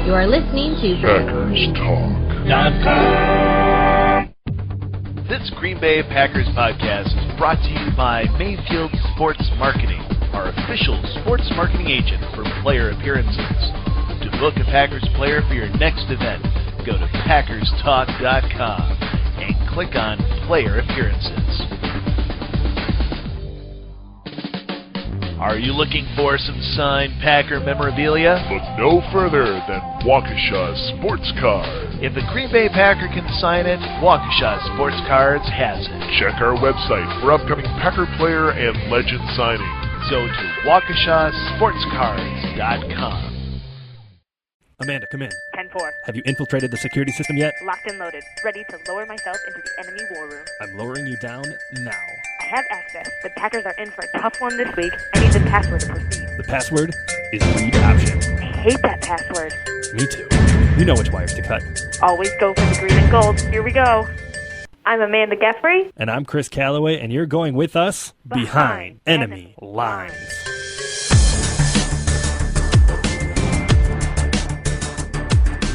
You are listening to PackersTalk.com. This Green Bay Packers podcast is brought to you by Mayfield Sports Marketing, our official sports marketing agent for player appearances. To book a Packers player for your next event, go to PackersTalk.com and click on Player Appearances. Are you looking for some signed Packer memorabilia? Look no further than Waukesha Sports Card. If the Green Bay Packer can sign it, Waukesha Sports Cards has it. Check our website for upcoming Packer player and legend signings. Go to WaukeshaSportsCards.com. Amanda, come in. 10-4. Have you infiltrated the security system yet? Locked and loaded. Ready to lower myself into the enemy war room. I'm lowering you down now. I have access. The Packers are in for a tough one this week. I need the password to proceed. The password is read option. I hate that password. Me too. You know which wires to cut. Always go for the green and gold. Here we go. I'm Amanda Geffre. And I'm Chris Callaway, and you're going with us behind enemy lines.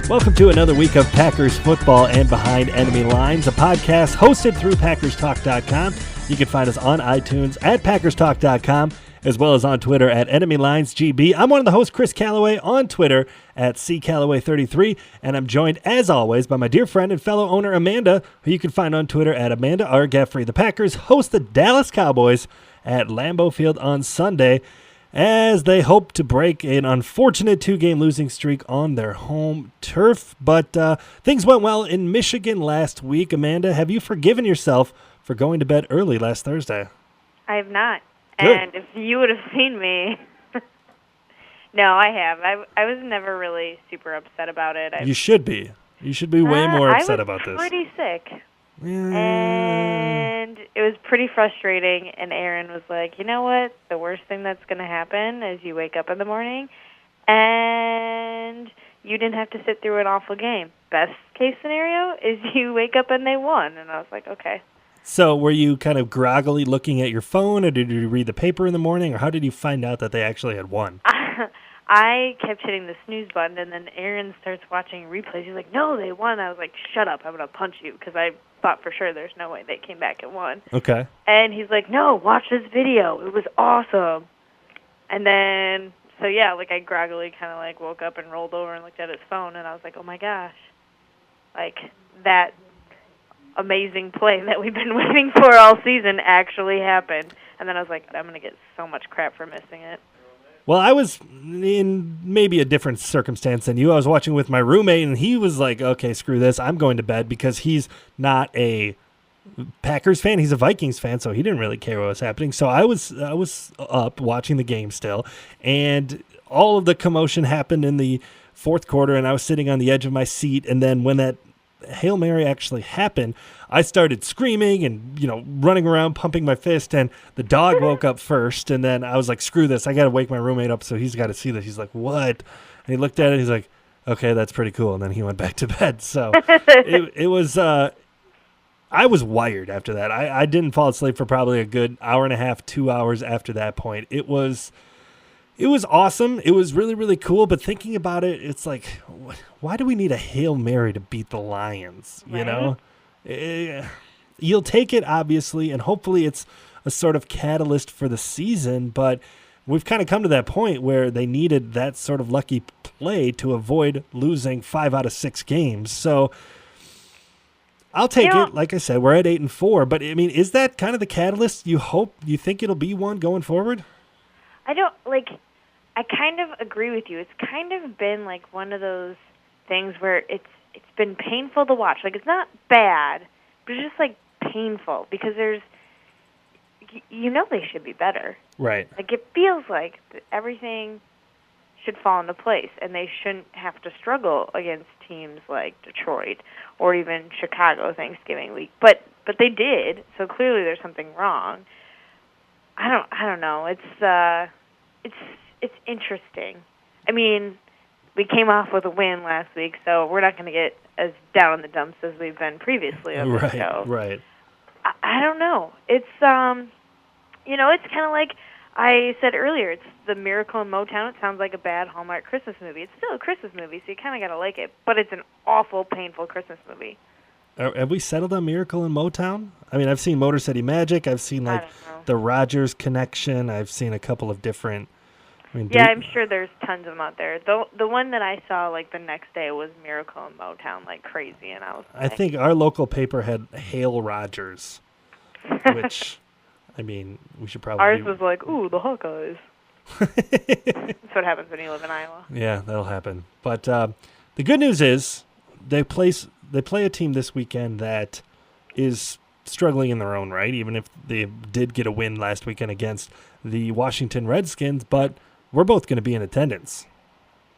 Welcome to another week of Packers football and Behind Enemy Lines, a podcast hosted through PackersTalk.com. You can find us on iTunes at PackersTalk.com, as well as on Twitter at EnemyLinesGB. I'm one of the hosts, Chris Callaway, on Twitter at CCallaway33, and I'm joined, as always, by my dear friend and fellow owner, Amanda, who you can find on Twitter at Amanda R. Geffre. The Packers host the Dallas Cowboys at Lambeau Field on Sunday, as they hope to break an unfortunate two-game losing streak on their home turf. But things went well in Michigan last week. Amanda, have you forgiven yourself for going to bed early last Thursday? I have not. Good. And if you would have seen me... No, I have. I was never really super upset about it. You should be. You should be way more upset about this. I was pretty sick. Yeah. And it was pretty frustrating, and Aaron was like, you know what? The worst thing that's going to happen is you wake up in the morning, and you didn't have to sit through an awful game. Best case scenario is you wake up and they won. And I was like, okay. So were you kind of groggily looking at your phone, or did you read the paper in the morning, or how did you find out that they actually had won? I kept hitting the snooze button, and then Aaron starts watching replays. He's like, no, they won. I was like, shut up. I'm going to punch you, because I thought for sure there's no way they came back and won. Okay. And he's like, no, watch this video. It was awesome. And then, so yeah, like I groggily kind of like woke up and rolled over and looked at his phone, and I was like, oh my gosh. Like that amazing play that we've been waiting for all season actually happened. And then I was like, I'm going to get so much crap for missing it. Well, I was in maybe a different circumstance than you. I was watching with my roommate, and he was like, okay, screw this. I'm going to bed, because he's not a Packers fan. He's a Vikings fan, so he didn't really care what was happening. So I was up watching the game still, and all of the commotion happened in the fourth quarter, and I was sitting on the edge of my seat. And then when that Hail Mary actually happened, I started screaming and, running around, pumping my fist, and the dog woke up first. And then I was like, screw this. I got to wake my roommate up, so he's got to see this. He's like, what? And he looked at it. He's like, okay, that's pretty cool. And then he went back to bed. So it was, I was wired after that. I didn't fall asleep for probably a good hour and a half, 2 hours after that point. It was awesome. It was really, really cool. But thinking about it, it's like, why do we need a Hail Mary to beat the Lions? Right? You know? You'll take it, obviously, and hopefully it's a sort of catalyst for the season. But we've kind of come to that point where they needed that sort of lucky play to avoid losing 5 out of 6 games. So I'll take it. Like I said, we're at 8-4. But, I mean, is that kind of the catalyst you think it'll be one going forward? I kind of agree with you. It's kind of been like one of those things where it's been painful to watch. Like, it's not bad, but it's just like painful, because there's, they should be better. Right. Like, it feels like everything should fall into place, and they shouldn't have to struggle against teams like Detroit or even Chicago Thanksgiving week. But they did, so clearly there's something wrong. I don't know. It's interesting. I mean, we came off with a win last week, so we're not going to get as down in the dumps as we've been previously on the show. Right. I don't know. It's it's kind of like I said earlier, it's the Miracle in Motown. It sounds like a bad Hallmark Christmas movie. It's still a Christmas movie, so you kind of got to like it. But it's an awful, painful Christmas movie. Have we settled on Miracle in Motown? I mean, I've seen Motor City Magic. I've seen, like, the Rogers Connection. I've seen a couple of different... I'm sure there's tons of them out there. The one that I saw, like, the next day was Miracle in Motown, like crazy. And I think our local paper had Hale Rogers, which... I mean, we should probably... Ours was like, ooh, the Hawkeyes. That's what happens when you live in Iowa. Yeah, that'll happen. But the good news is they play a team this weekend that is struggling in their own right, even if they did get a win last weekend against the Washington Redskins. But we're both going to be in attendance.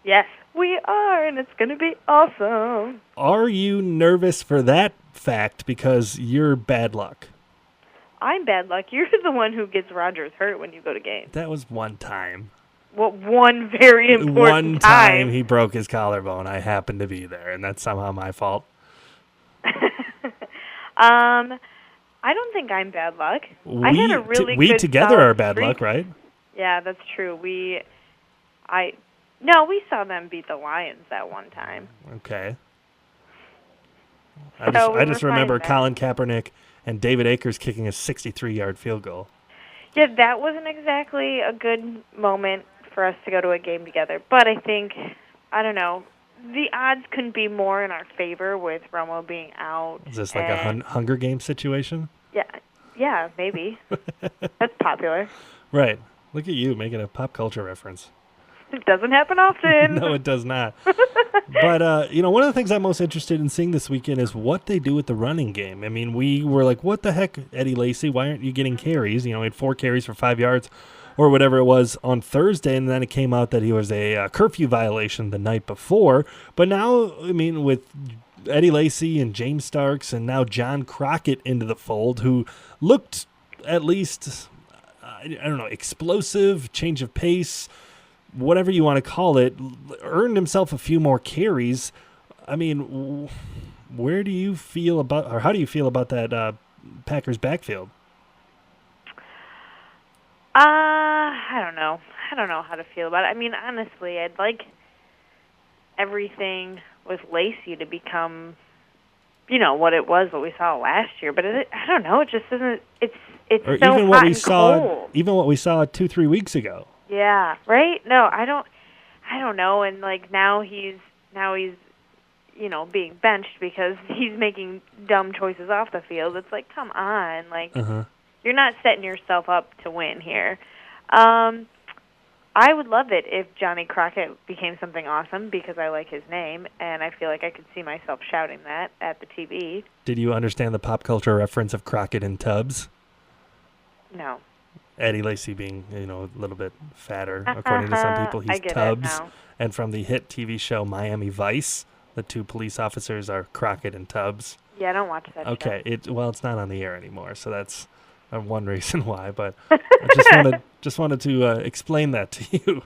Yes, we are, and it's going to be awesome. Are you nervous for that fact because you're bad luck? I'm bad luck. You're the one who gets Rogers hurt when you go to games. That was one time. Well, one very important One time he broke his collarbone. I happened to be there, and that's somehow my fault. I don't think I'm bad luck. I had a really we good together are bad luck, right? Yeah, that's true. We saw them beat the Lions that one time. Okay. I just remember Colin Kaepernick and David Akers kicking a 63-yard field goal. Yeah, that wasn't exactly a good moment for us to go to a game together. But I think, I don't know, the odds couldn't be more in our favor with Romo being out. Is this like a Hunger Games situation? Yeah, maybe. That's popular. Right. Look at you making a pop culture reference. It doesn't happen often. No, it does not. But, one of the things I'm most interested in seeing this weekend is what they do with the running game. I mean, we were like, what the heck, Eddie Lacy? Why aren't you getting carries? He had 4 carries for 5 yards or whatever it was on Thursday, and then it came out that he was a curfew violation the night before. But now, I mean, with Eddie Lacy and James Starks and now John Crockett into the fold, who looked at least, explosive, change of pace, whatever you want to call it, earned himself a few more carries. I mean, where do you feel about, or how do you feel about that Packers backfield? I don't know. I don't know how to feel about it. I mean, honestly, I'd like everything with Lacy to become, what it was, what we saw last year. But I don't know. It just isn't. It's or so even hot what we and saw, cold. Even what we saw 2-3 weeks ago. Yeah, right? No, I don't know. And like now he's being benched because he's making dumb choices off the field. It's like, come on, like you're not setting yourself up to win here. I would love it if Johnny Crockett became something awesome because I like his name and I feel like I could see myself shouting that at the TV. Did you understand the pop culture reference of Crockett and Tubbs? No. Eddie Lacy being, a little bit fatter, according to some people. He's Tubbs. And from the hit TV show Miami Vice, the 2 police officers are Crockett and Tubbs. Yeah, I don't watch that show. Okay, it's not on the air anymore, so that's one reason why. But I just wanted to explain that to you.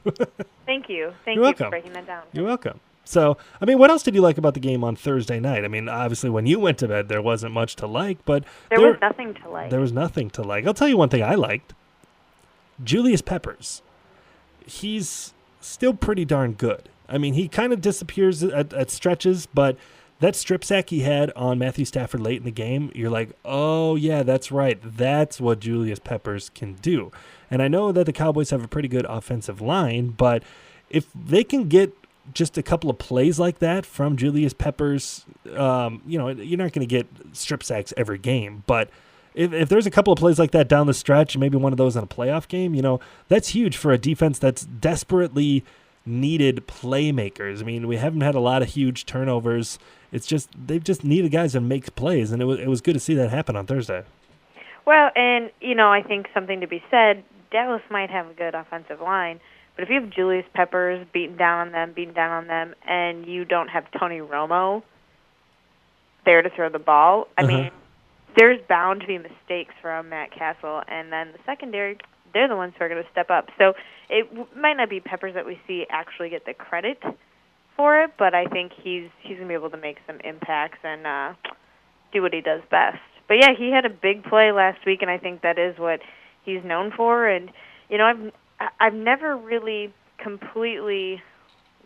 Thank you. Thank You're you welcome. for breaking that down. You're welcome. So, I mean, what else did you like about the game on Thursday night? I mean, obviously, when you went to bed, there wasn't much to like, but there was nothing to like. There was nothing to like. I'll tell you one thing I liked. Julius Peppers. He's still pretty darn good. I mean, he kind of disappears at stretches, but that strip sack he had on Matthew Stafford late in the game, you're like, oh, yeah, that's right. That's what Julius Peppers can do. And I know that the Cowboys have a pretty good offensive line, but if they can get just a couple of plays like that from Julius Peppers, you're not going to get strip sacks every game, but if there's a couple of plays like that down the stretch, maybe one of those in a playoff game, that's huge for a defense that's desperately needed playmakers. I mean, we haven't had a lot of huge turnovers. It's just they've just needed guys that make plays, and it was good to see that happen on Thursday. Well, and, I think something to be said, Dallas might have a good offensive line, but if you have Julius Peppers beating down on them, and you don't have Tony Romo there to throw the ball, I mean, there's bound to be mistakes from Matt Castle, and then the secondary, they're the ones who are going to step up. So it might not be Peppers that we see actually get the credit for it, but I think he's going to be able to make some impacts and do what he does best. But, yeah, he had a big play last week, and I think that is what he's known for. And, I've never really completely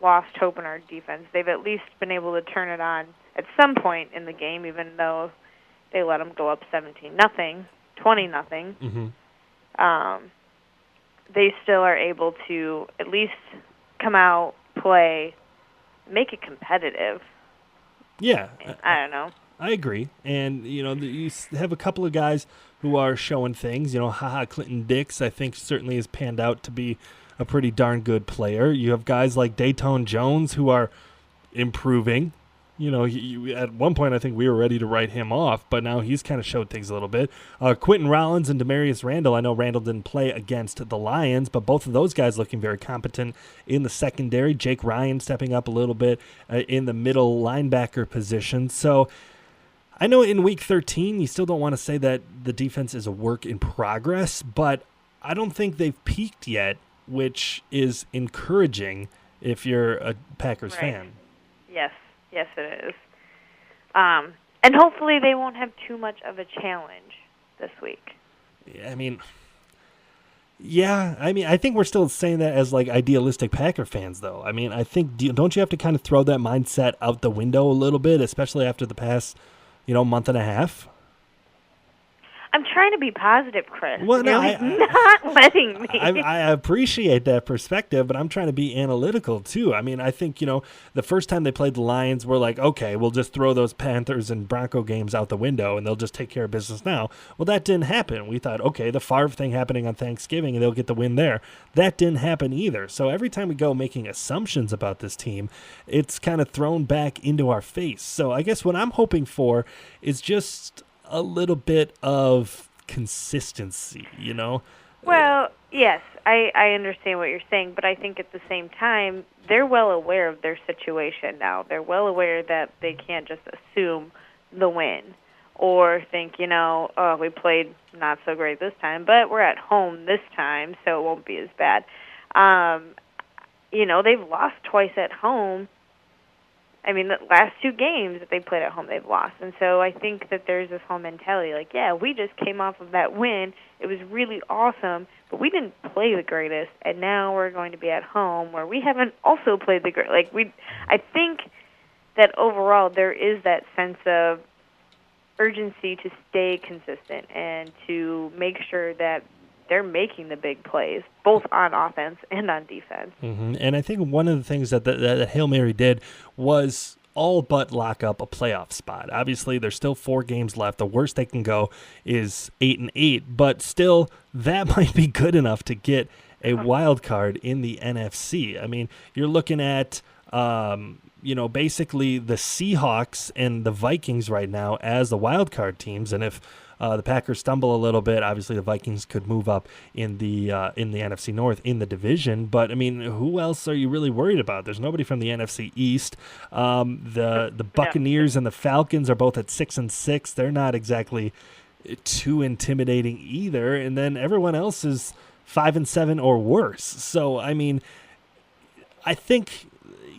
lost hope in our defense. They've at least been able to turn it on at some point in the game, even though they let them go up 17-0, 20-0. Mm-hmm. They still are able to at least come out, play, make it competitive. Yeah. I don't know. I agree. And, you have a couple of guys who are showing things. Clinton Dix, I think, certainly has panned out to be a pretty darn good player. You have guys like Dayton Jones who are improving. At one point, I think we were ready to write him off, but now he's kind of showed things a little bit. Quentin Rollins and Demarius Randall. I know Randall didn't play against the Lions, but both of those guys looking very competent in the secondary. Jake Ryan stepping up a little bit in the middle linebacker position. So I know in Week 13, you still don't want to say that the defense is a work in progress, but I don't think they've peaked yet, which is encouraging if you're a Packers fan. Yes, it is. And hopefully they won't have too much of a challenge this week. I think we're still saying that as like idealistic Packer fans, though. I think don't you have to kind of throw that mindset out the window a little bit, especially after the past, month and a half? I'm trying to be positive, Chris. Well, no, not letting me. I appreciate that perspective, but I'm trying to be analytical, too. I think, the first time they played the Lions, we're like, okay, we'll just throw those Panthers and Bronco games out the window, and they'll just take care of business now. Well, that didn't happen. We thought, okay, the Favre thing happening on Thanksgiving, and they'll get the win there. That didn't happen either. So every time we go making assumptions about this team, it's kind of thrown back into our face. So I guess what I'm hoping for is just a little bit of consistency, Well, yes, I understand what you're saying, but I think at the same time, they're well aware of their situation now. They're well aware that they can't just assume the win or think, we played not so great this time, but we're at home this time, so it won't be as bad. They've lost twice at home. The last two games that they played at home, they've lost. And so I think that there's this whole mentality, like, yeah, we just came off of that win. It was really awesome, but we didn't play the greatest, and now we're going to be at home where we haven't also played the great. I think that overall there is that sense of urgency to stay consistent and to make sure that they're making the big plays, both on offense and on defense. Mm-hmm. And I think one of the things that that Hail Mary did was all but lock up a playoff spot. Obviously, there's still 4 games left. The worst they can go is 8-8, but still, that might be good enough to get a wild card in the NFC. You're looking at basically the Seahawks and the Vikings right now as the wild card teams, and if the Packers stumble a little bit, obviously the Vikings could move up in the NFC North in the division. But who else are you really worried about? There's nobody from the NFC East. The Buccaneers and the Falcons are both at 6-6. They're not exactly too intimidating either. And then everyone else is 5-7 or worse. So I think,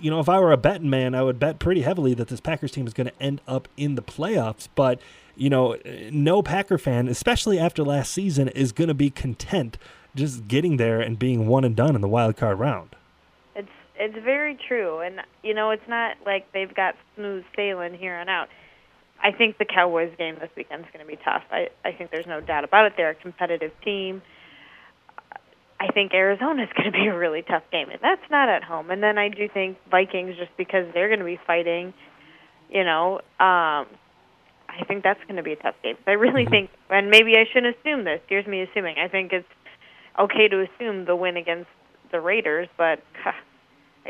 if I were a betting man, I would bet pretty heavily that this Packers team is going to end up in the playoffs. But no Packer fan, especially after last season, is going to be content just getting there and being one and done in the wild card round. It's very true, and it's not like they've got smooth sailing here on out. I think the Cowboys game this weekend is going to be tough. I think there's no doubt about it. They're a competitive team. I think Arizona is going to be a really tough game, and that's not at home. And then I do think Vikings, just because they're going to be fighting, I think that's going to be a tough game. I really think, and maybe I shouldn't assume this. Here's me assuming. I think it's okay to assume the win against the Raiders, but I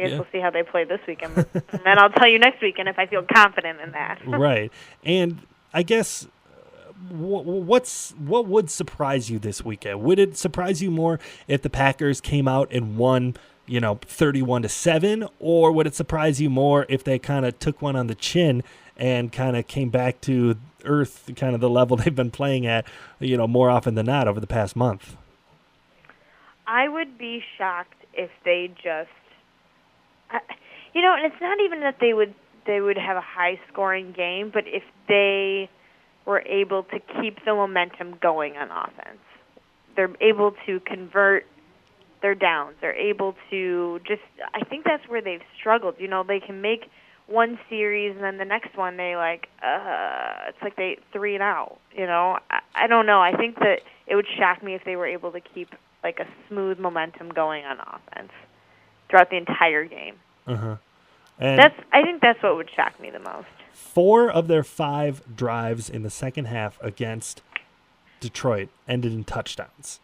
guess we'll see how they play this weekend. And then I'll tell you next weekend if I feel confident in that. Right. And I guess what would surprise you this weekend? Would it surprise you more if the Packers came out and won, 31-7, or would it surprise you more if they kind of took one on the chin and kind of came back to earth, kind of the level they've been playing at, more often than not over the past month? I would be shocked if they just, and it's not even that they would have a high-scoring game, but if they were able to keep the momentum going on offense. They're able to convert their downs. They're able to just, I think that's where they've struggled. You know, they can make one series and then the next one they it's like they 3 and out, you know. I don't know. I think that it would shock me if they were able to keep like a smooth momentum going on offense throughout the entire game. Uh-huh. And I think that's what would shock me the most. 4 of their 5 drives in the second half against Detroit ended in touchdowns.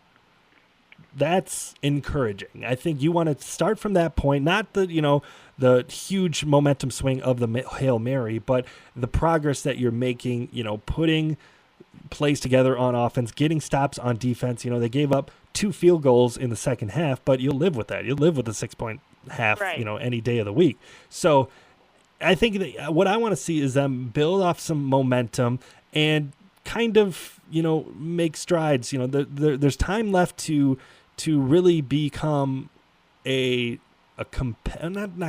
That's encouraging. I think you want to start from that point, not the huge momentum swing of the Hail Mary, but the progress that you're making, putting plays together on offense, getting stops on defense. They gave up 2 field goals in the second half, but you'll live with that. You'll live with the 6-point half, right, any day of the week. So I think that what I want to see is them build off some momentum and kind of, make strides. There's time left to really become not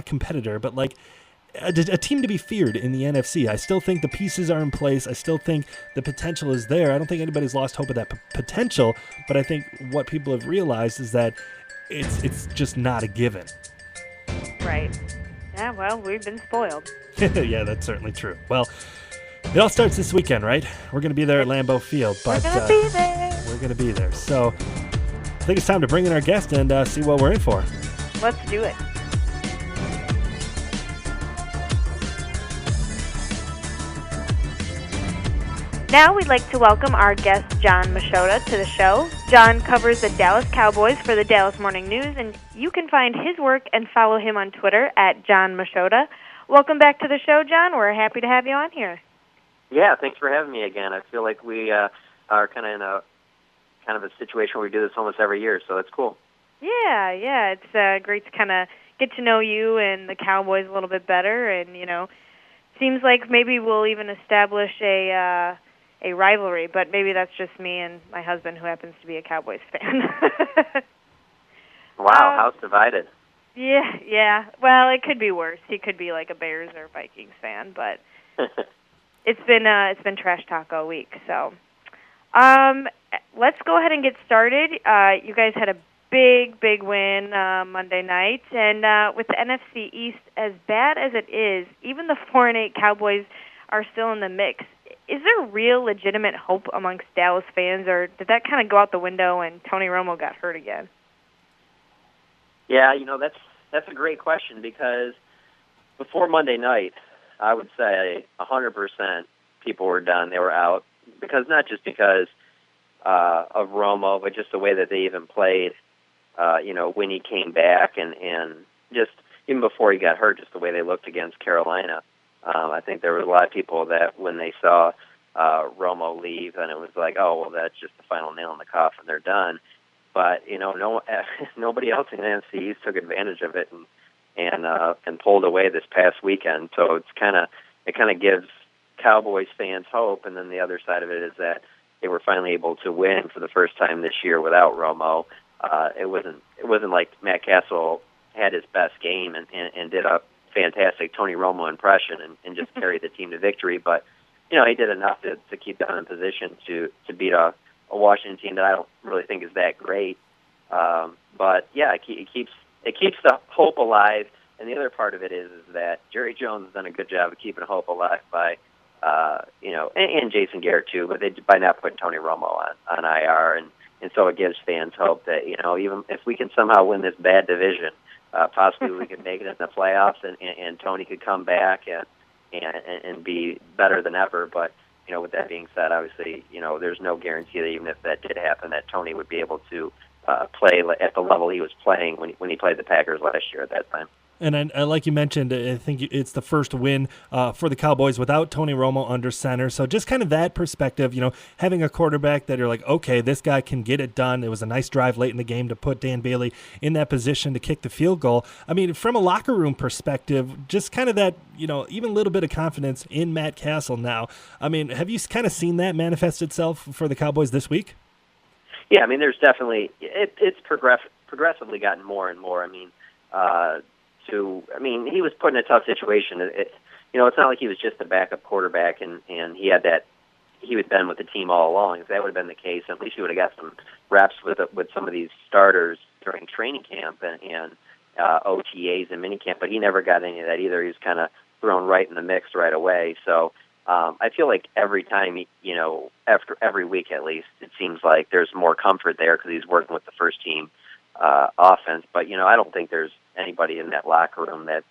competitor, but like a team to be feared in the NFC. I still think the pieces are in place. I still think the potential is there. I don't think anybody's lost hope of that potential, but I think what people have realized is that it's just not a given. Right. Yeah, well, we've been spoiled. Yeah, that's certainly true. Well, it all starts this weekend, right? We're going to be there at Lambeau Field. But we're going to be there. We're going to be there. So I think it's time to bring in our guest and see what we're in for. Let's do it. Now we'd like to welcome our guest, Jon Machota, to the show. Jon covers the Dallas Cowboys for the Dallas Morning News, and you can find his work and follow him on Twitter at Jon Machota. Welcome back to the show, Jon. We're happy to have you on here. Yeah, thanks for having me again. I feel like we are kind of a situation where we do this almost every year, so it's cool. Yeah, it's great to kind of get to know you and the Cowboys a little bit better, and seems like maybe we'll even establish a rivalry, but maybe that's just me and my husband, who happens to be a Cowboys fan. Wow, house divided. Yeah. Well, it could be worse. He could be like a Bears or Vikings fan, but it's been trash talk all week. So, let's go ahead and get started. You guys had a big win Monday night, and with the NFC East as bad as it is, even the 4-8 Cowboys are still in the mix. Is there real legitimate hope amongst Dallas fans, or did that kind of go out the window and Tony Romo got hurt again? Yeah, that's a great question, because before Monday night, I would say 100% people were done. They were out, not just because of Romo, but just the way that they even played, when he came back, and just even before he got hurt, just the way they looked against Carolina. I think there were a lot of people that when they saw Romo leave, and it was like, oh, well, that's just the final nail in the coffin. They're done. But nobody else in the NFC East took advantage of it and pulled away this past weekend. So it kind of gives Cowboys fans hope. And then the other side of it is that they were finally able to win for the first time this year without Romo. It wasn't like Matt Castle had his best game and did a fantastic Tony Romo impression and just carried the team to victory, but he did enough to keep them in position to beat a Washington team that I don't really think is that great. But yeah, it keeps the hope alive. And the other part of it is that Jerry Jones has done a good job of keeping hope alive by and Jason Garrett too, but by not putting Tony Romo on IR, and so it gives fans hope that even if we can somehow win this bad division, possibly we could make it in the playoffs, and Tony could come back and be better than ever. But with that being said, obviously there's no guarantee that even if that did happen, that Tony would be able to play at the level he was playing when he played the Packers last year at that time. And I, like you mentioned, I think it's the first win for the Cowboys without Tony Romo under center. So just kind of that perspective, having a quarterback that you're like, okay, this guy can get it done. It was a nice drive late in the game to put Dan Bailey in that position to kick the field goal. I mean, from a locker room perspective, just kind of that, even a little bit of confidence in Matt Castle now. I mean, have you kind of seen that manifest itself for the Cowboys this week? Yeah, I mean, there's definitely it's progressively gotten more and more. He was put in a tough situation. It's not like he was just a backup quarterback and he had been with the team all along. If that would have been the case, at least he would have got some reps with some of these starters during training camp and OTAs and minicamp, but he never got any of that either. He was kind of thrown right in the mix right away. So I feel like every time, after every week at least, it seems like there's more comfort there because he's working with the first team offense. But, I don't think there's anybody in that locker room that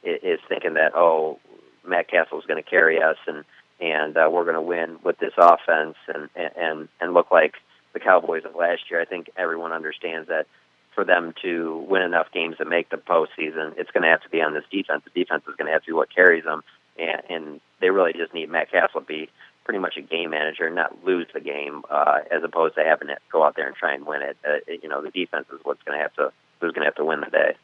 is thinking that, oh, Matt Castle's going to carry us and we're going to win with this offense and look like the Cowboys of last year. I think everyone understands that for them to win enough games to make the postseason, it's going to have to be on this defense. The defense is going to have to be what carries them, and they really just need Matt Castle to be pretty much a game manager and not lose the game, as opposed to having to go out there and try and win it. The defense is who's going to have to win the day.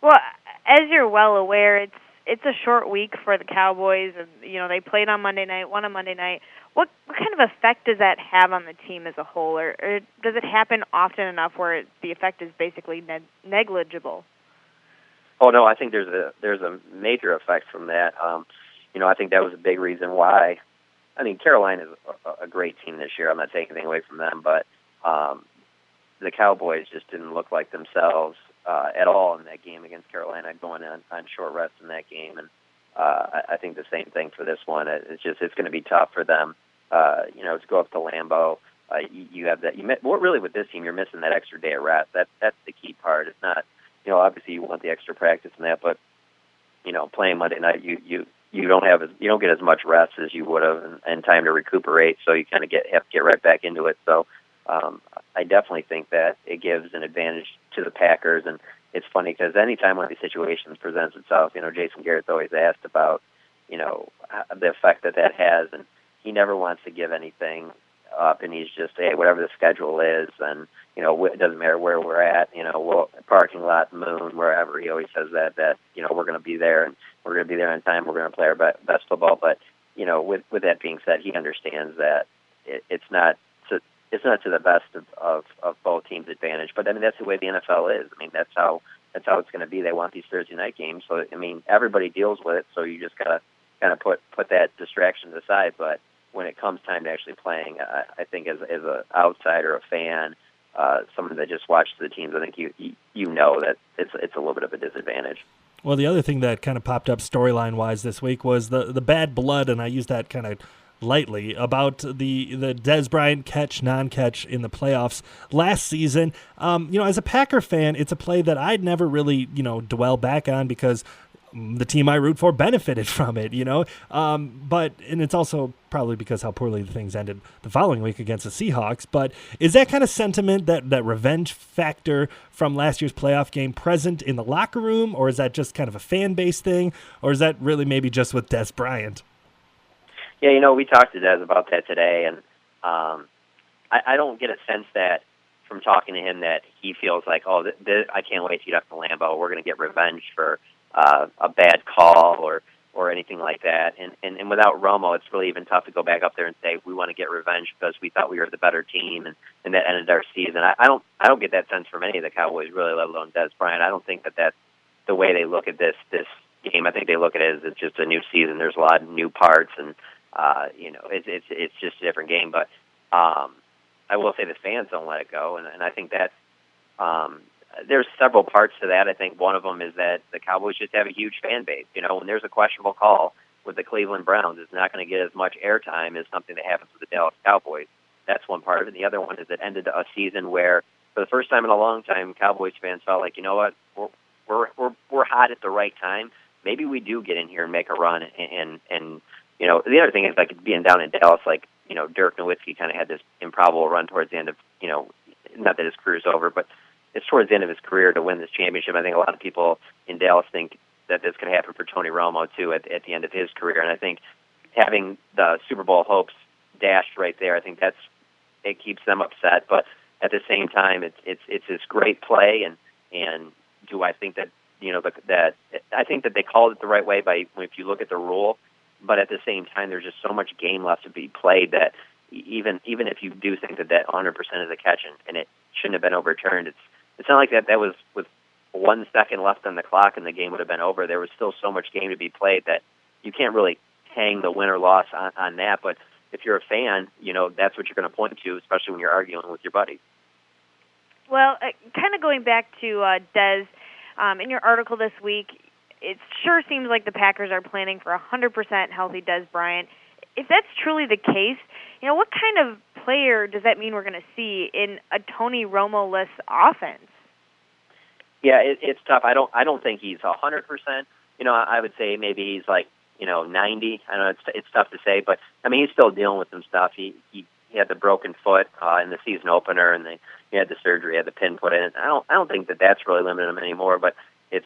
Well, as you're well aware, it's a short week for the Cowboys, and they played on Monday night, won on Monday night. What kind of effect does that have on the team as a whole, or does it happen often enough where the effect is basically negligible? Oh no, I think there's a major effect from that. I think that was a big reason why. I mean, Carolina is a great team this year. I'm not taking anything away from them, but the Cowboys just didn't look like themselves at all in that game against Carolina, going on short rest in that game, and I think the same thing for this one. It's going to be tough for them, to go up to Lambeau. You have that. Really with this team, you're missing that extra day of rest. That's the key part. It's not, obviously you want the extra practice and that, but playing Monday night, you don't get as much rest as you would have and time to recuperate. So you kind of have to get right back into it. So I definitely think that it gives an advantage to the Packers. And it's funny because anytime one of these situations presents itself, Jason Garrett's always asked about, the effect that has, and he never wants to give anything up, and he's just, hey, whatever the schedule is, and, it doesn't matter where we're at, parking lot, moon, wherever. He always says that we're going to be there, and we're going to be there on time. We're going to play our best football. But, with that being said, he understands that it's not to the best of both teams' advantage. But I mean, that's the way the NFL is. I mean, that's how it's going to be. They want these Thursday night games. So I mean, everybody deals with it. So you just gotta kind of put that distraction aside. But when it comes time to actually playing, I think as an outsider, a fan, someone that just watches the teams, I think you know that it's a little bit of a disadvantage. Well, the other thing that kind of popped up storyline-wise this week was the bad blood, and I use that kind of lightly, about the Dez Bryant catch, non-catch in the playoffs last season. As a Packer fan, it's a play that I'd never really, dwell back on because the team I root for benefited from it, and it's also probably because how poorly the things ended the following week against the Seahawks. But is that kind of sentiment, that revenge factor from last year's playoff game, present in the locker room, or is that just kind of a fan base thing, or is that really maybe just with Dez Bryant? Yeah, we talked to Dez about that today, and I don't get a sense that from talking to him that he feels like, I can't wait to get up to Lambeau. We're going to get revenge for a bad call or anything like that. And without Romo, it's really even tough to go back up there and say we want to get revenge because we thought we were the better team, and that ended our season. I don't get that sense from any of the Cowboys, really, let alone Dez Bryant. I don't think that that's the way they look at this game. I think they look at it as it's just a new season. There's a lot of new parts, and it's just a different game. But I will say the fans don't let it go, and I think that there's several parts to that. I think one of them is that the Cowboys just have a huge fan base. When there's a questionable call with the Cleveland Browns, it's not going to get as much airtime as something that happens with the Dallas Cowboys. That's one part of it. The other one is it ended a season where, for the first time in a long time, Cowboys fans felt like, what, we're hot at the right time. Maybe we do get in here and make a run. And the other thing is, like, being down in Dallas, like, Dirk Nowitzki kind of had this improbable run towards the end of, not that his career's over, but it's towards the end of his career to win this championship. I think a lot of people in Dallas think that this could happen for Tony Romo, too, at the end of his career. And I think having the Super Bowl hopes dashed right there, I think it keeps them upset. But at the same time, it's this great play. And do I think that, I think that they called it the right way if you look at the rule. But at the same time, there's just so much game left to be played that even if you do think that 100% is a catch and it shouldn't have been overturned, it's not like that was with 1 second left on the clock and the game would have been over. There was still so much game to be played that you can't really hang the win or loss on that. But if you're a fan, that's what you're going to point to, especially when you're arguing with your buddies. Well, kind of going back to Dez, in your article this week, it sure seems like the Packers are planning for 100% healthy Dez Bryant. If that's truly the case, what kind of player does that mean we're going to see in a Tony Romo-less offense? Yeah, it's tough. I don't think he's 100%. I would say maybe he's like 90. I don't know. It's tough to say, but I mean he's still dealing with some stuff. He had the broken foot in the season opener, and he had the surgery, had the pin put in. I don't think that's really limited him anymore. But it's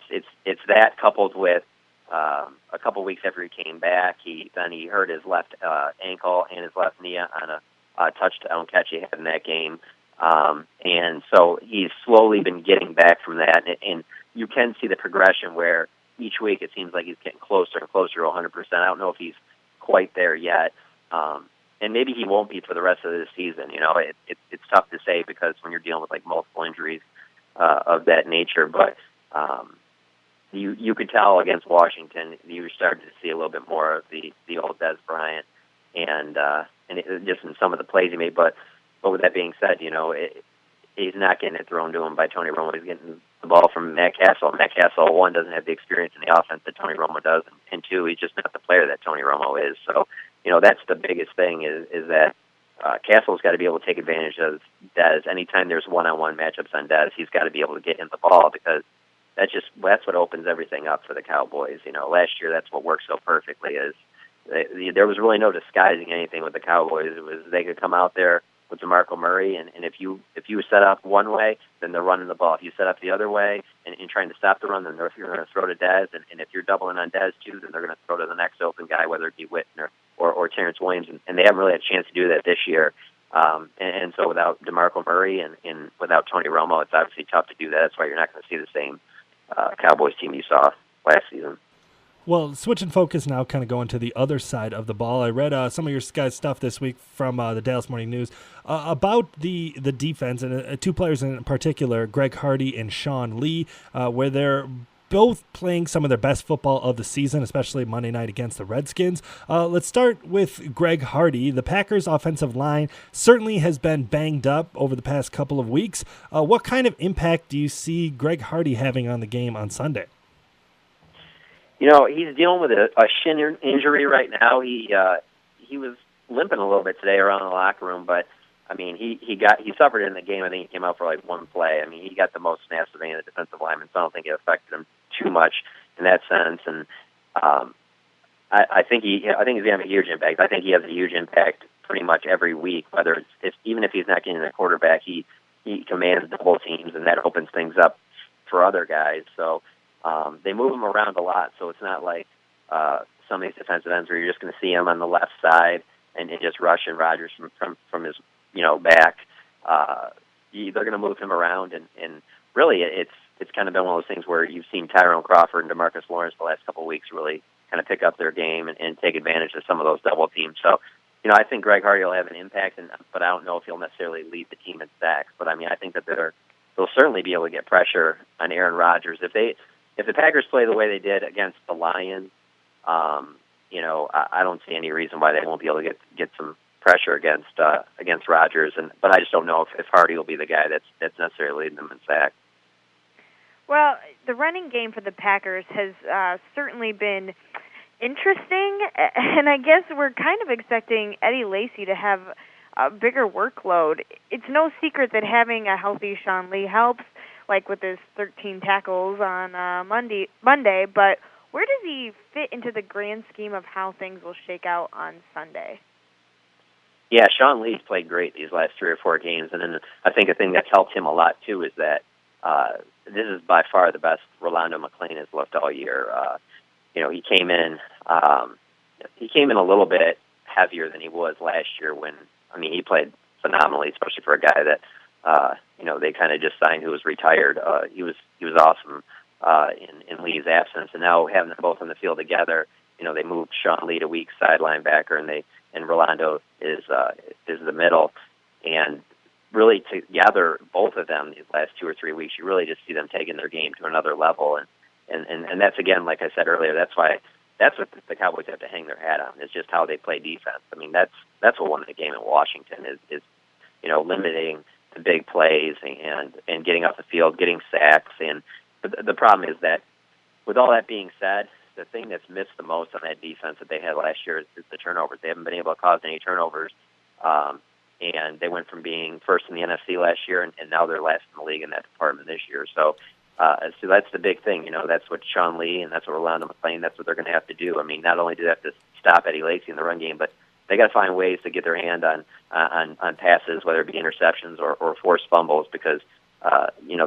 that coupled with a couple weeks after he came back, he hurt his left ankle and his left knee on a touchdown catch he had in that game. And so he's slowly been getting back from that, and you can see the progression where each week it seems like he's getting closer and closer to 100%. I don't know if he's quite there yet, and maybe he won't be for the rest of the season. It's tough to say because when you're dealing with like multiple injuries of that nature, but you could tell against Washington you were starting to see a little bit more of the old Dez Bryant, and just in some of the plays he made, but with that being said, he's not getting it thrown to him by Tony Romo. He's getting the ball from Matt Castle. Matt Castle, one, doesn't have the experience in the offense that Tony Romo does, and two, he's just not the player that Tony Romo is. So, that's the biggest thing is that Castle's got to be able to take advantage of Dez. Anytime there's one-on-one matchups on Dez, he's got to be able to get him the ball because that's what opens everything up for the Cowboys. Last year that's what worked so perfectly is there was really no disguising anything with the Cowboys. It was they could come out there with DeMarco Murray, and if you set up one way, then they're running the ball. If you set up the other way and trying to stop the run, then you're going to throw to Dez, and if you're doubling on Dez too, then they're going to throw to the next open guy, whether it be Witten or Terrence Williams, and they haven't really had a chance to do that this year. And so without DeMarco Murray and without Tony Romo, it's obviously tough to do that. That's why you're not going to see the same Cowboys team you saw last season. Well, switching focus now, kind of going to the other side of the ball. I read some of your guys' stuff this week from the Dallas Morning News about the defense, and two players in particular, Greg Hardy and Sean Lee, where they're both playing some of their best football of the season, especially Monday night against the Redskins. Let's start with Greg Hardy. The Packers' offensive line certainly has been banged up over the past couple of weeks. What kind of impact do you see Greg Hardy having on the game on Sunday? He's dealing with a shin injury right now. He was limping a little bit today around the locker room, but I mean, he suffered in the game. I think he came out for like one play. I mean, he got the most snaps of any of the defensive linemen, so I don't think it affected him too much in that sense. And I think he's going to have a huge impact. I think he has a huge impact pretty much every week. Whether even if he's not getting a quarterback, he commands double teams, and that opens things up for other guys. So. They move him around a lot, so it's not like some of these defensive ends where you're just going to see him on the left side and just rushing Rodgers from his back. They're going to move him around, and really it's kind of been one of those things where you've seen Tyrone Crawford and DeMarcus Lawrence the last couple of weeks really kind of pick up their game and take advantage of some of those double teams. So I think Greg Hardy will have an impact, but I don't know if he'll necessarily lead the team in sacks. But I mean, I think that they'll certainly be able to get pressure on Aaron Rodgers if the Packers play the way they did against the Lions. I don't see any reason why they won't be able to get some pressure against Rodgers. But I just don't know if Hardy will be the guy that's necessarily leading them in sacks. Well, the running game for the Packers has certainly been interesting, and I guess we're kind of expecting Eddie Lacy to have a bigger workload. It's no secret that having a healthy Sean Lee helps, like with his 13 tackles on Monday, but where does he fit into the grand scheme of how things will shake out on Sunday? Yeah, Sean Lee's played great these last 3 or 4 games, and then I think a thing that's helped him a lot, too, is that this is by far the best Rolando McClain has looked all year. He came in a little bit heavier than he was last year he played phenomenally, especially for a guy that they kind of just signed who was retired. He was awesome in Lee's absence, and now having them both on the field together, they moved Sean Lee to weak side linebacker, and Rolando is the middle, and really together, both of them these last 2 or 3 weeks, you really just see them taking their game to another level, and that's again, like I said earlier, that's what the Cowboys have to hang their hat on. Is just how they play defense. I mean, that's what won the game in Washington is limiting the big plays and getting off the field, getting sacks. And the problem is that, with all that being said, the thing that's missed the most on that defense that they had last year is the turnovers. They haven't been able to cause any turnovers, and they went from being first in the NFC last year, and now they're last in the league in that department this year. So that's the big thing. That's what Sean Lee and that's what Orlando McClain, that's what they're going to have to do. I mean, not only do they have to stop Eddie Lacy in the run game, but they got to find ways to get their hand on passes, whether it be interceptions or forced fumbles, because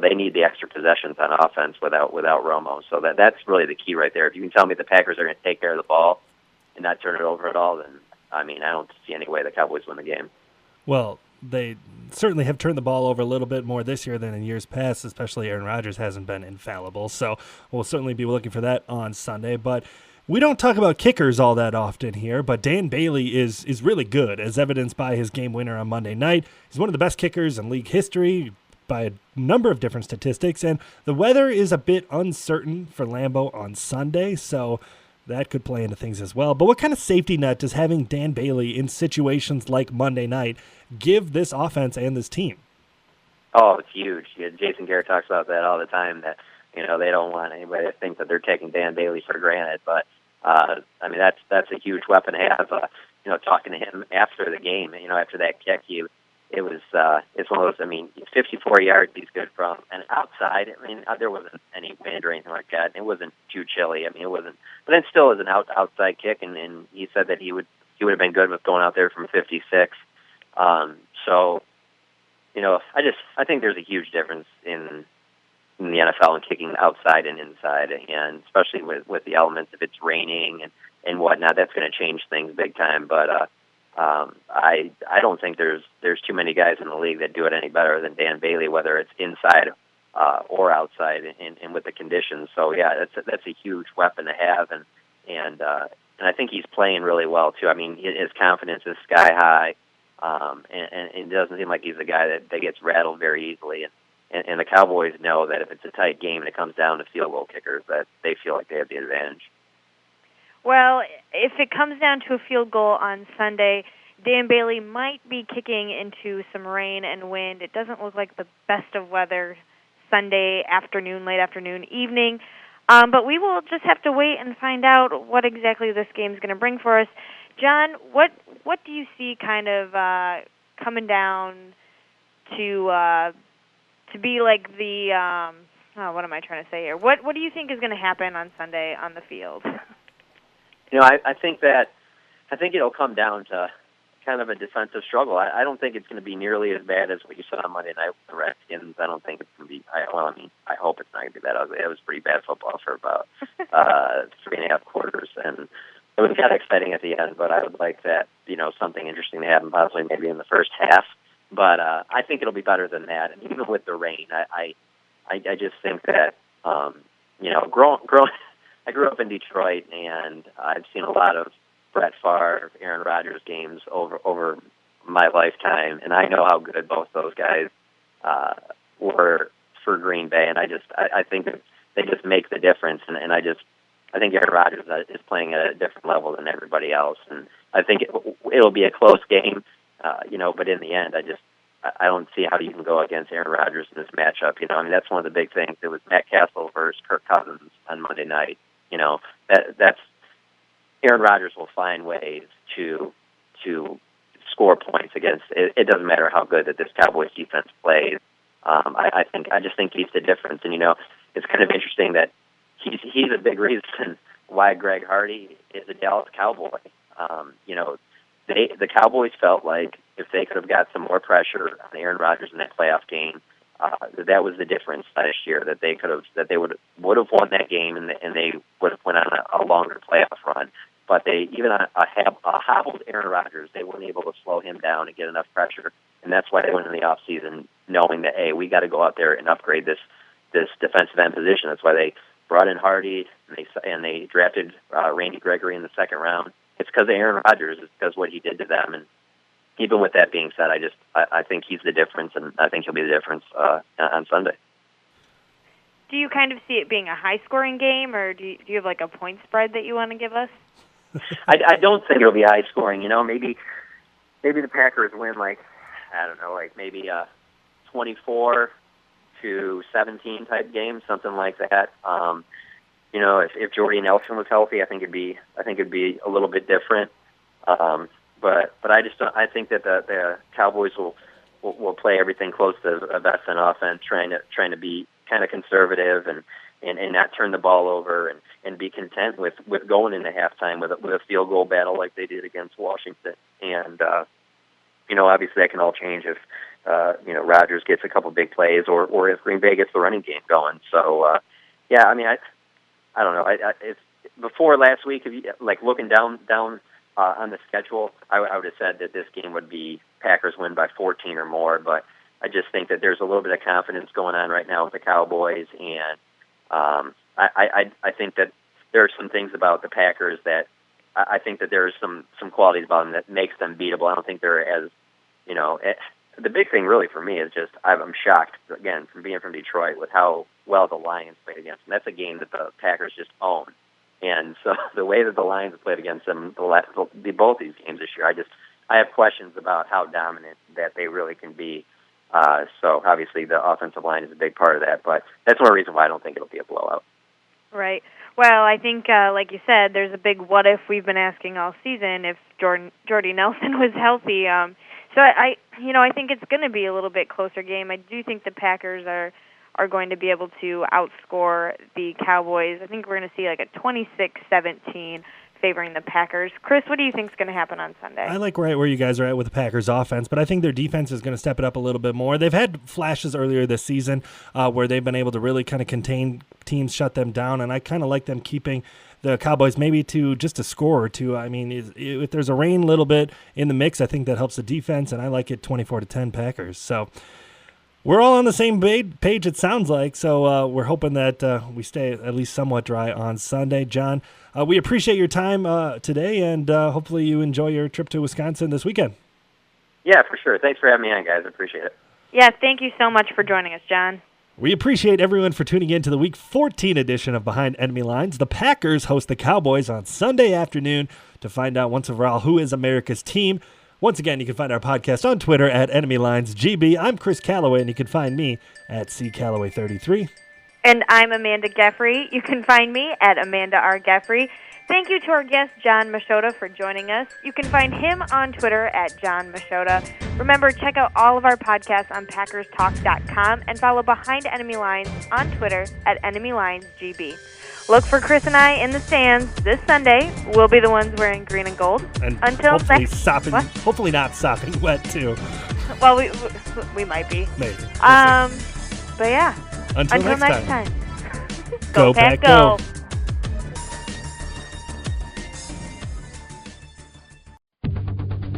they need the extra possessions on offense without Romo. So that's really the key right there. If you can tell me the Packers are going to take care of the ball and not turn it over at all, then I don't see any way the Cowboys win the game. Well, they certainly have turned the ball over a little bit more this year than in years past, especially Aaron Rodgers hasn't been infallible. So we'll certainly be looking for that on Sunday. But we don't talk about kickers all that often here, but Dan Bailey is really good, as evidenced by his game winner on Monday night. He's one of the best kickers in league history by a number of different statistics, and the weather is a bit uncertain for Lambeau on Sunday, so that could play into things as well. But what kind of safety net does having Dan Bailey in situations like Monday night give this offense and this team? Oh, it's huge. Jason Garrett talks about that all the time, that they don't want anybody to think that they're taking Dan Bailey for granted, but that's a huge weapon to have. Talking to him after the game, after that kick, it's one of those, 54 yards he's good from, and outside, there wasn't any wind or anything like that. It wasn't too chilly. It wasn't, but then still, as an outside kick, and he said that he would have been good with going out there from 56. So, I think there's a huge difference in the NFL and kicking outside and inside, and especially with the elements, if it's raining and whatnot, that's going to change things big time. But I don't think there's too many guys in the league that do it any better than Dan Bailey, whether it's inside or outside, and with the conditions. So yeah, that's a huge weapon to have, and I think he's playing really well too. His confidence is sky high, and it doesn't seem like he's a guy that gets rattled very easily. And the Cowboys know that if it's a tight game and it comes down to field goal kickers, that they feel like they have the advantage. Well, if it comes down to a field goal on Sunday, Dan Bailey might be kicking into some rain and wind. It doesn't look like the best of weather Sunday afternoon, late afternoon, evening. But we will just have to wait and find out what exactly this game is going to bring for us. John, what do you see kind of coming down to be like the what am I trying to say here? What do you think is going to happen on Sunday on the field? I think it'll come down to kind of a defensive struggle. I don't think it's going to be nearly as bad as what you saw on Monday night with the Redskins. I don't think it's going to be. I hope it's not going to be that ugly. It was pretty bad football for about 3.5 quarters, and it was kind of exciting at the end. But I would like that, something interesting to happen, possibly maybe in the first half. But I think it'll be better than that. And even with the rain, I just think that I grew up in Detroit, and I've seen a lot of Brett Favre, Aaron Rodgers games over my lifetime, and I know how good both those guys were for Green Bay, and I think that they just make the difference, and I think Aaron Rodgers is playing at a different level than everybody else, and I think it'll be a close game, but in the end, I don't see how you can go against Aaron Rodgers in this matchup. That's one of the big things. It was Matt Castle versus Kirk Cousins on Monday night. That's Aaron Rodgers will find ways to score points against. It doesn't matter how good that this Cowboys defense plays. I just think he's the difference. And it's kind of interesting that he's a big reason why Greg Hardy is a Dallas Cowboy. The Cowboys felt like if they could have got some more pressure on Aaron Rodgers in that playoff game, that was the difference last year. That they would have won that game, and they would have went on a longer playoff run. But even a hobbled Aaron Rodgers, they weren't able to slow him down and get enough pressure, and that's why they went in the offseason knowing that, hey, we got to go out there and upgrade this defensive end position. That's why they brought in Hardy, and they drafted Randy Gregory in the second round. It's because of Aaron Rodgers. It's because what he did to them. And even with that being said, I think he's the difference, and I think he'll be the difference on Sunday. Do you kind of see it being a high-scoring game, or do you have like a point spread that you want to give us? I don't think it'll be high-scoring. Maybe the Packers win maybe 24-17 type game, something like that. If Jordy Nelson was healthy, I think it'd be a little bit different. But I think that the Cowboys will play everything close to a best in offense, trying to be kind of conservative and not turn the ball over and be content with going into halftime with a field goal battle like they did against Washington. And obviously that can all change if Rodgers gets a couple big plays or if Green Bay gets the running game going. So I don't know. It's before last week, if you looking down on the schedule, I would have said that this game would be Packers win by 14 or more, but I just think that there's a little bit of confidence going on right now with the Cowboys, and I think that there are some things about the Packers that I think that there are some qualities about them that makes them beatable. I don't think they're as, the big thing really for me is just I'm shocked, again, from being from Detroit with how well the Lions played against them. That's a game that the Packers just own. And so the way that the Lions have played against them both these games this year, I have questions about how dominant that they really can be. So obviously the offensive line is a big part of that, but that's one reason why I don't think it'll be a blowout. Right. Well, I think, like you said, there's a big what if we've been asking all season if Jordy Nelson was healthy. So I think it's going to be a little bit closer game. I do think the Packers are going to be able to outscore the Cowboys. I think we're going to see a 26-17 favoring the Packers. Chris, what do you think is going to happen on Sunday? I like right where you guys are at with the Packers offense, but I think their defense is going to step it up a little bit more. They've had flashes earlier this season where they've been able to really kind of contain teams, shut them down, and I kind of like them keeping the Cowboys maybe to just a score or two. I mean, if there's a rain a little bit in the mix, I think that helps the defense, and I like it 24-10 Packers. So we're all on the same page, it sounds like, so we're hoping that we stay at least somewhat dry on Sunday. John, we appreciate your time today, and hopefully you enjoy your trip to Wisconsin this weekend. Yeah, for sure. Thanks for having me on, guys. I appreciate it. Yeah, thank you so much for joining us, John. We appreciate everyone for tuning in to the Week 14 edition of Behind Enemy Lines. The Packers host the Cowboys on Sunday afternoon to find out once and for all who is America's team. Once again, you can find our podcast on Twitter at EnemyLinesGB. I'm Chris Callaway, and you can find me at CCallaway33. And I'm Amanda Geffre. You can find me at Amanda R. Geffre. Thank you to our guest, Jon Machota, for joining us. You can find him on Twitter at Jon Machota. Remember, check out all of our podcasts on PackersTalk.com and follow Behind Enemy Lines on Twitter at EnemyLinesGB. Look for Chris and I in the stands this Sunday. We'll be the ones wearing green and gold. And until hopefully not sopping wet, too. Well, we might be. Maybe. But yeah. Until next time. Go Pack, go.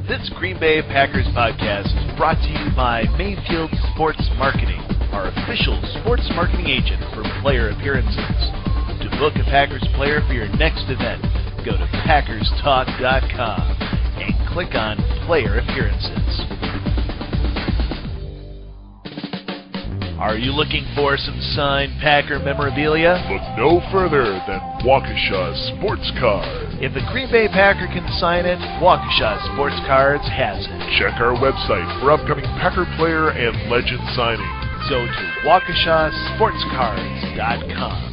This Green Bay Packers podcast is brought to you by Mayfield Sports Marketing, our official sports marketing agent for player appearances. To book a Packers player for your next event, go to PackersTalk.com and click on Player Appearances. Are you looking for some signed Packer memorabilia? Look no further than Waukesha Sports Card. If the Green Bay Packer can sign it, Waukesha Sports Cards has it. Check our website for upcoming Packer player and legend signings. Go to WaukeshaSportsCards.com.